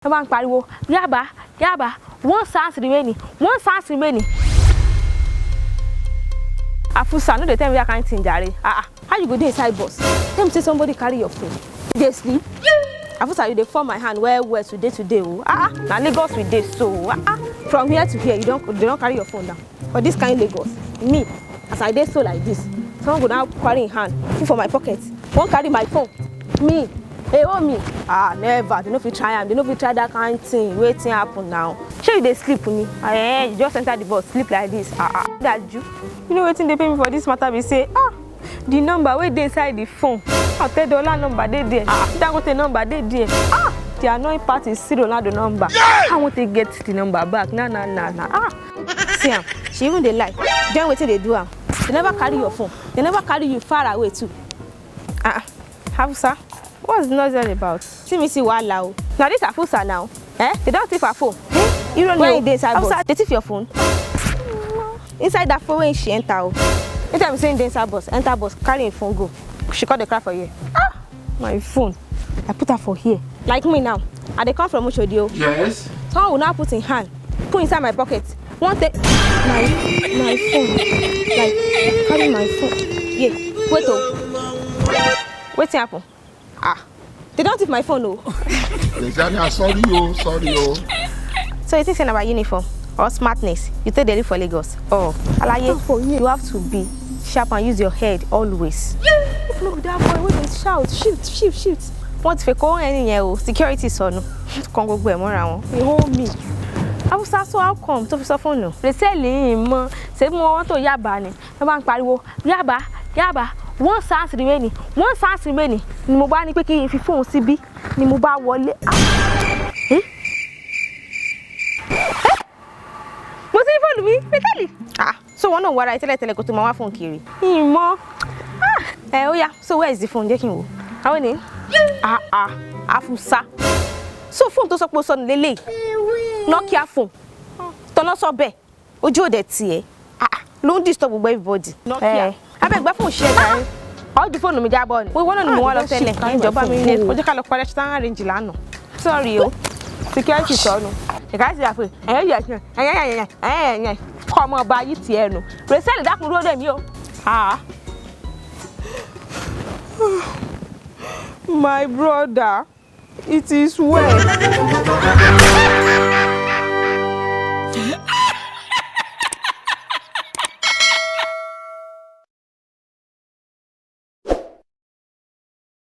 One pariwo, yaba, yaba, one chance remaining, one chance remaining. Afusa, no, they tell me that kind of thing, Jare. How you go there inside bus? Tell me say somebody carry your phone. They sleep. Afusa, you dey form my hand where today. Now Lagos we dey so. From here to here, they don't carry your phone down. But this kind of Lagos, me, as I dey so like this, someone go now carry in hand, put for my pocket. Won't carry my phone. Me. Hey, oh me. Never. They no fit try am. They no fit try that kind of thing. Waiting happen now. Sure you dey sleep on me. You just enter the bus, sleep like this. That you. You know wetin they pay me for this matter? We say, the number wey dey inside the phone. $10 number dey there. That got the number dey there. The annoying part is still Ronaldo number. I want to get the number back. Nah. See am. She even dey lie. Join wetin they do am. They never carry your phone. They never carry you far away too. Afusa. What's the noise all about? See me see wahala o. Now this Afusa now. They don't take her phone. You don't know they inside bus. They take your phone. Inside that phone when she enter. Anytime saying they inside bus, enter bus, carry a phone go. She call the cry for you. My phone. I put her for here. Like me now. And they come from Uchodio. Yes. Someone will now put in hand. Put inside my pocket. One take my phone. Like carry my phone. Yeah. Wait oh. What's happen? They don't take my phone, no. Sorry, oh. So you think it's about uniform or smartness? You take daily for Lagos. Alaye, you have to be sharp and use your head always. If not that boy, when they shout, shoot. Want to call any security son? Can't go around. He hold me. I was so how come to fi phone no? They say him, say mo want to yaba ni. No bank pariwo, yaba. One chance remaining. Ni mo bá ní pé kí n fi phone síbí ni mo bá wọlé. Mo ti phone mi, Mikali. So one no wara tẹ́lẹ̀ kó tó máa wá phone kiri. Imo. Oh yeah. So where is the phone? Jẹ́ kí n wò. How ni? Afusa. So phone tó sọ pé ó sọnù lélẹ̀. Nokia phone. Tọ́nà sọ bẹ́ẹ̀. Ojú ò dẹ̀ tiẹ̀. Ló ń disturb gbogbo everybody. Nokia. Abeg gba phone share guy. All the phone mi jabo ni. We won no mo wa lọ tẹ́lẹ̀. Ìjọba mi ní ó jẹ́ ká lọ pare stand arrange lánàá. Sorry o. Security sọnù. E ka si afi. Come on ba yi ti ẹnu. Resell dákun dúró dè mí o. My brother, it is well.